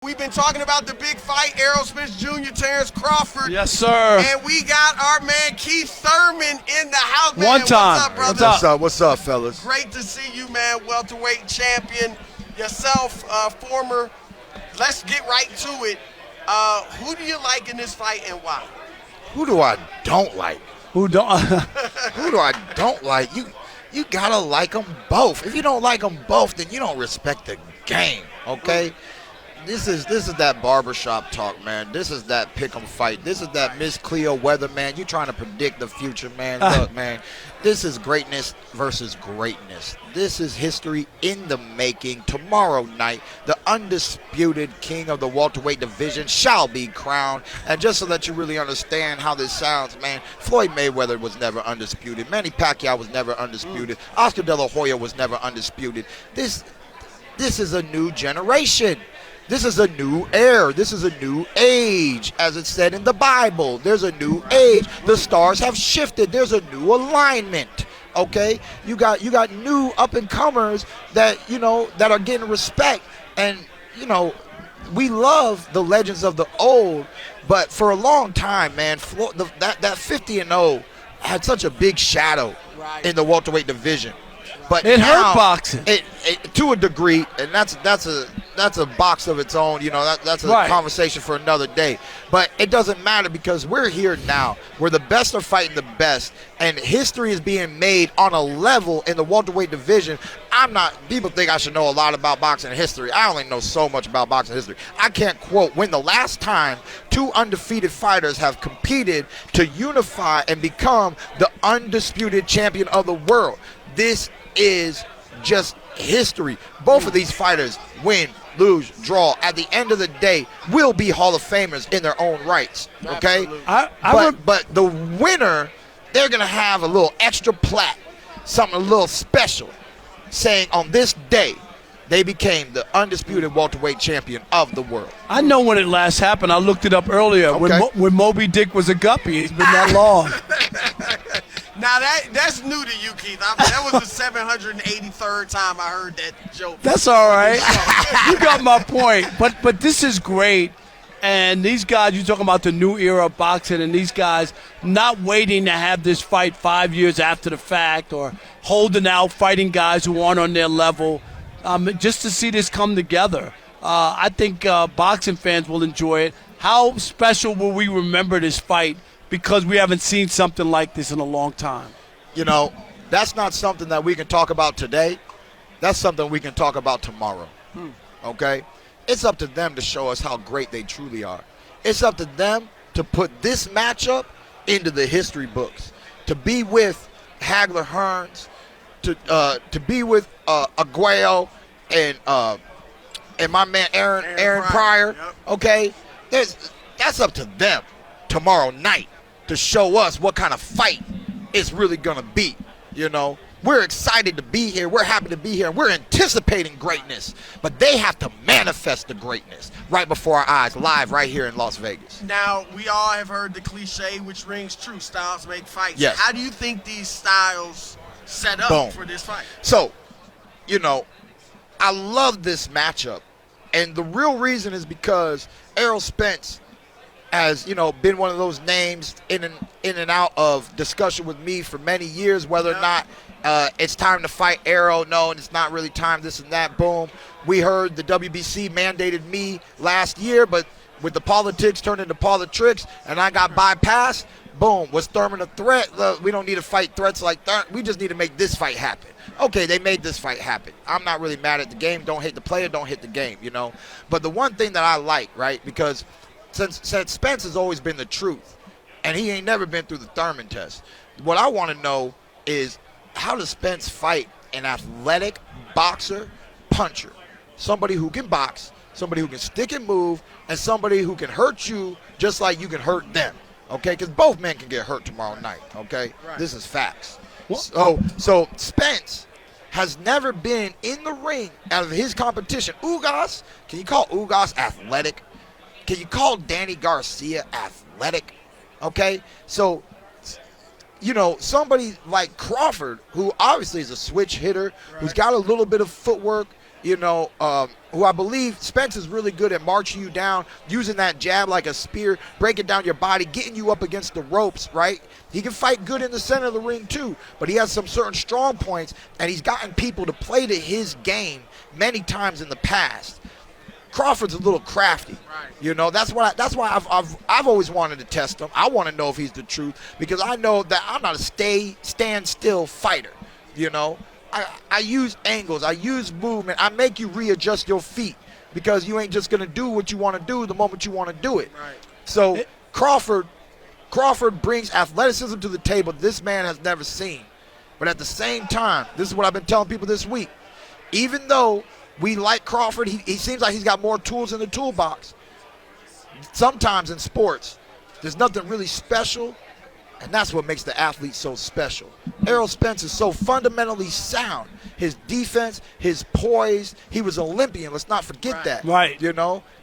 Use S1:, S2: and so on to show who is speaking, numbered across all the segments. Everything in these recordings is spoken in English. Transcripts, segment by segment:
S1: we've been talking about the big fight, Errol Spence Jr., Terence Crawford.
S2: Yes, sir.
S1: And we got our man Keith Thurman in the house. Man,
S2: One time.
S1: What's up, brother?
S3: What's up, fellas?
S1: Great to see you, man. Welterweight champion yourself, former. Let's get right to it. Who do you like in this fight and why?
S3: Who do I don't like?
S2: Who don't?
S3: Who do I don't like? You gotta like them both. If you don't like them both, then you don't respect the game, okay? This is that barbershop talk, man. This is that pick 'em fight. This is that Miss Cleo weather, man. You trying to predict the future, man. Look, man, this is greatness versus greatness. This is history in the making. Tomorrow night, the undisputed king of the welterweight division shall be crowned. And just so that you really understand how this sounds, man, Floyd Mayweather was never undisputed. Manny Pacquiao was never undisputed. Oscar De La Hoya was never undisputed. This is a new generation. This is a new era. This is a new age. As it said in the Bible, there's a new age. The stars have shifted. There's a new alignment. Okay? You got new up-and-comers that, that are getting respect. And, we love the legends of the old, but for a long time, man, that 50-0 had such a big shadow in the welterweight division. But
S2: it
S3: now,
S2: hurt boxing.
S3: It to a degree, and that's a box of its own. That's a conversation for another day. But it doesn't matter because we're here now, where the best are fighting the best, and history is being made on a level in the welterweight division. People think I should know a lot about boxing history. I only know so much about boxing history. I can't quote when the last time two undefeated fighters have competed to unify and become the undisputed champion of the world. This is just history. Both of these fighters win, lose, draw. At the end of the day, will be Hall of Famers in their own rights. Okay? But the winner, they're going to have a little extra plaque, something a little special, saying on this day, they became the undisputed welterweight champion of the world.
S2: I know when it last happened. I looked it up earlier.
S3: Okay.
S2: When Moby Dick was a guppy. It's been that long.
S1: Now that's new to you, Keith. That was the 783rd time I heard that joke.
S2: That's all right. You got my point. But this is great. And these guys, you're talking about the new era of boxing, and these guys not waiting to have this fight 5 years after the fact or holding out, fighting guys who aren't on their level. Just to see this come together. I think boxing fans will enjoy it. How special will we remember this fight because we haven't seen something like this in a long time?
S3: That's not something that we can talk about today. That's something we can talk about tomorrow. Okay? It's up to them to show us how great they truly are. It's up to them to put this matchup into the history books. To be with Hagler Hearns, to be with Aguayo and my man Aaron Pryor.
S1: Yep.
S3: Okay? That's up to them tomorrow night to show us what kind of fight it's really going to be. We're excited to be here. We're happy to be here. We're anticipating greatness. But they have to manifest the greatness right before our eyes, live right here in Las Vegas.
S1: Now, we all have heard the cliche, which rings true, styles make fights.
S3: Yes.
S1: How do you think these styles set up for this fight?
S3: So, I love this matchup. And the real reason is because Errol Spence has, been one of those names in and out of discussion with me for many years, whether or not it's time to fight Errol. No, and it's not really time, this and that. Boom. We heard the WBC mandated me last year, but with the politics turned into politics, and I got bypassed. Boom. Was Thurman a threat? Look, we don't need to fight threats like that. We just need to make this fight happen. Okay, they made this fight happen. I'm not really mad at the game. Don't hate the player. Don't hit the game, But the one thing that I like, right, because since Spence has always been the truth, and he ain't never been through the Thurman test, what I want to know is how does Spence fight an athletic boxer puncher? Somebody who can box, somebody who can stick and move, and somebody who can hurt you just like you can hurt them. Okay, because both men can get hurt tomorrow night. Okay, This is facts. So Spence has never been in the ring out of his competition. Ugas, can you call Ugas athletic? Can you call Danny Garcia athletic? Okay, so somebody like Crawford, who obviously is a switch hitter, who's got a little bit of footwork, who I believe Spence is really good at marching you down, using that jab like a spear, breaking down your body, getting you up against the ropes, right? He can fight good in the center of the ring too, but he has some certain strong points, and he's gotten people to play to his game many times in the past. Crawford's a little crafty, That's why I've always wanted to test him. I want to know if he's the truth because I know that I'm not a stand still fighter, I use angles, I use movement, I make you readjust your feet because you ain't just gonna do what you want to do the moment you want to do it.
S1: Right.
S3: So Crawford brings athleticism to the table this man has never seen. But at the same time, this is what I've been telling people this week. Even though we like Crawford, he seems like he's got more tools in the toolbox. Sometimes in sports, there's nothing really special, and that's what makes the athlete so special. Errol Spence is so fundamentally sound. His defense, his poise, he was Olympian. Let's not forget that.
S2: Right.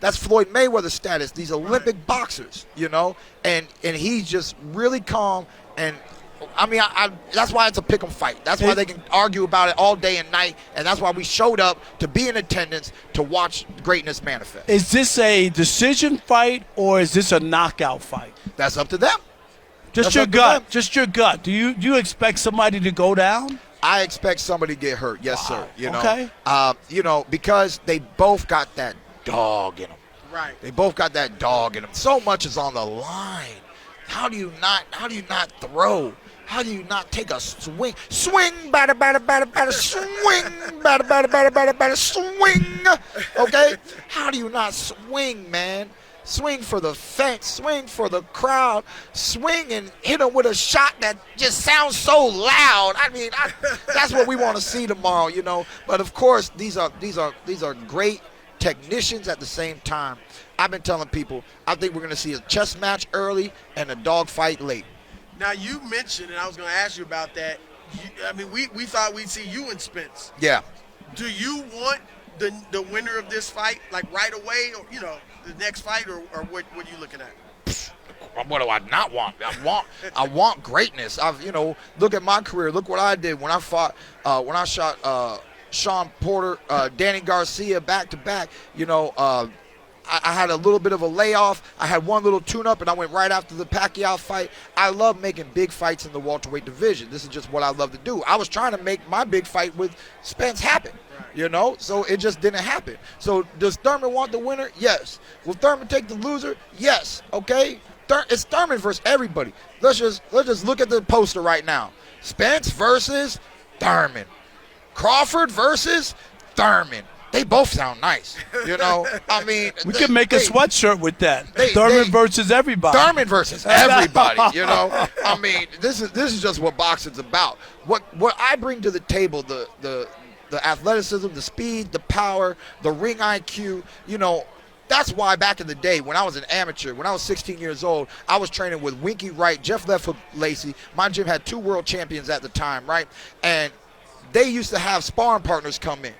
S3: That's Floyd Mayweather status, these Olympic boxers, and he's just really calm. And I that's why it's a pick'em fight. That's why they can argue about it all day and night, and that's why we showed up to be in attendance to watch greatness manifest.
S2: Is this a decision fight or is this a knockout fight?
S3: That's up to them.
S2: Just your gut. Just your gut. Do you expect somebody to go down?
S3: I expect somebody to get hurt. Yes,
S2: Wow.
S3: sir.
S2: Okay.
S3: Because they both got that dog in them.
S1: Right.
S3: They both got that dog in them. So much is on the line. How do you not throw? How do you not take a swing? Swing, batter, batter, batter, batter, swing, batter, batter, batter, batter, batter, swing. Okay? How do you not swing, man? Swing for the fence, swing for the crowd, swing and hit them with a shot that just sounds so loud. That's what we want to see tomorrow, But of course, these are great technicians at the same time. I've been telling people, I think we're going to see a chess match early and a dog fight late.
S1: Now, you mentioned, and I was going to ask you about that, we thought we'd see you and Spence.
S3: Yeah.
S1: Do you want the winner of this fight, like right away, or, the next fight, or what are you looking at?
S3: What do I not want? I want greatness. Look at my career. Look what I did when I fought, when I shot Sean Porter, Danny Garcia back to back. I had a little bit of a layoff. I had one little tune-up, and I went right after the Pacquiao fight. I love making big fights in the welterweight division. This is just what I love to do. I was trying to make my big fight with Spence happen, so it just didn't happen. So does Thurman want the winner? Yes. Will Thurman take the loser? Yes. Okay. It's Thurman versus everybody. Let's just look at the poster right now. Spence versus Thurman. Crawford versus Thurman. They both sound nice,
S2: we could make a sweatshirt with that. Thurman versus everybody.
S3: Thurman versus everybody, This is just what boxing's about. What I bring to the table, the athleticism, the speed, the power, the ring IQ, that's why back in the day when I was an amateur, when I was 16 years old, I was training with Winky Wright, Jeff Left Hook Lacey. My gym had 2 world champions at the time, right? And they used to have sparring partners come in.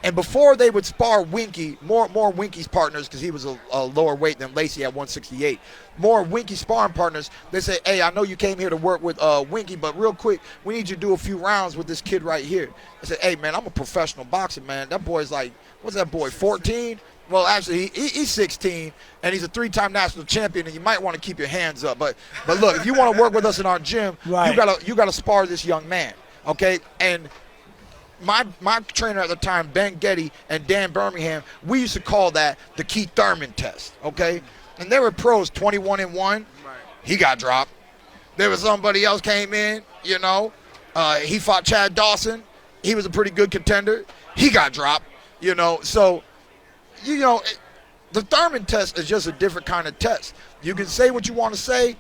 S3: And before they would spar Winky, more Winky's partners, because he was a lower weight than Lacey at 168, more Winky sparring partners, they say, hey, I know you came here to work with Winky, but real quick, we need you to do a few rounds with this kid right here. I said, hey, man, I'm a professional boxer, man. That boy's like, what's that boy, 14? Well, actually, he's 16, and he's a 3-time national champion, and you might want to keep your hands up. But look, if you want to work with us in our gym,
S2: right,
S3: you gotta spar this young man, okay? And my trainer at the time, Ben Getty and Dan Birmingham, we used to call that the Keith Thurman test, okay? And there were pros, 21-1. Right. He got dropped. There was somebody else came in, he fought Chad Dawson. He was a pretty good contender. He got dropped, So, the Thurman test is just a different kind of test. You can say what you want to say.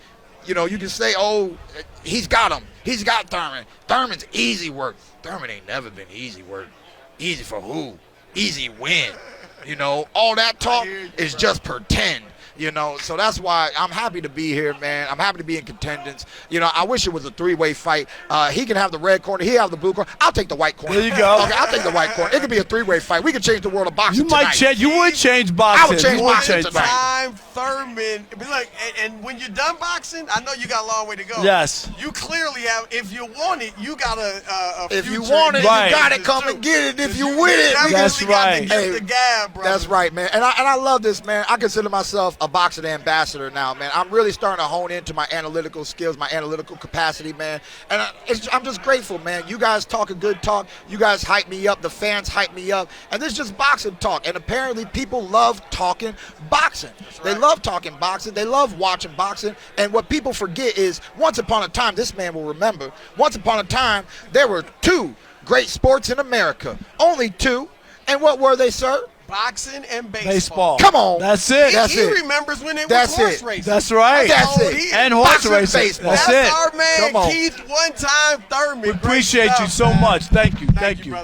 S3: You can say, oh, he's got him. He's got Thurman. Thurman's easy work. Thurman ain't never been easy work. Easy for who? Easy win. All that talk is just pretend. So that's why I'm happy to be here, man. I'm happy to be in contendance. I wish it was a 3-way fight. He can have the red corner. He have the blue corner. I'll take the white corner.
S2: There you go.
S3: Okay, I'll take the white corner. It could be a 3-way fight. We could change the world of boxing
S2: You might
S3: tonight.
S2: change. You would change boxing.
S3: I would change boxing tonight.
S1: Time one-time Thurman. But look, and when you're done boxing, I know you got a long way to go.
S2: Yes.
S1: You clearly have. If you want it, you got a
S3: If you
S1: future
S3: want it,
S1: in
S2: Right.
S3: you got to
S1: business,
S3: come
S1: too.
S3: and get it. If you
S1: You
S3: win it,
S1: definitely
S2: That's
S1: got
S2: right.
S1: to get
S3: Hey,
S1: the gab, brother.
S3: That's right, man. And I love this, man. I consider myself a boxing ambassador now, man. I'm really starting to hone into my analytical skills, my analytical capacity, man. And I'm just grateful, man. You guys talk a good talk. You guys hype me up. The fans hype me up. And this is just boxing talk. And apparently people love talking boxing. They love talking boxing. They love watching boxing. And what people forget is once upon a time, this man will remember, once upon a time, there were two great sports in America. Only two. And what were they, sir?
S1: Boxing and
S2: Baseball.
S3: Come on.
S2: That's it.
S3: That's
S1: he
S3: it.
S1: remembers when it
S3: That's
S1: was horse
S3: it.
S1: racing.
S2: That's right.
S3: That's
S1: how old
S3: it.
S1: he is.
S2: And horse
S3: Boxing,
S2: racing.
S3: baseball.
S2: That's
S1: That's
S2: it.
S1: our man,
S3: Come on.
S1: Keith, one-time Thurman.
S2: We
S1: Great
S2: appreciate
S1: stuff,
S2: you so
S1: man.
S2: much. Thank you.
S1: Thank
S2: Thank
S1: you,
S2: you.
S1: brother.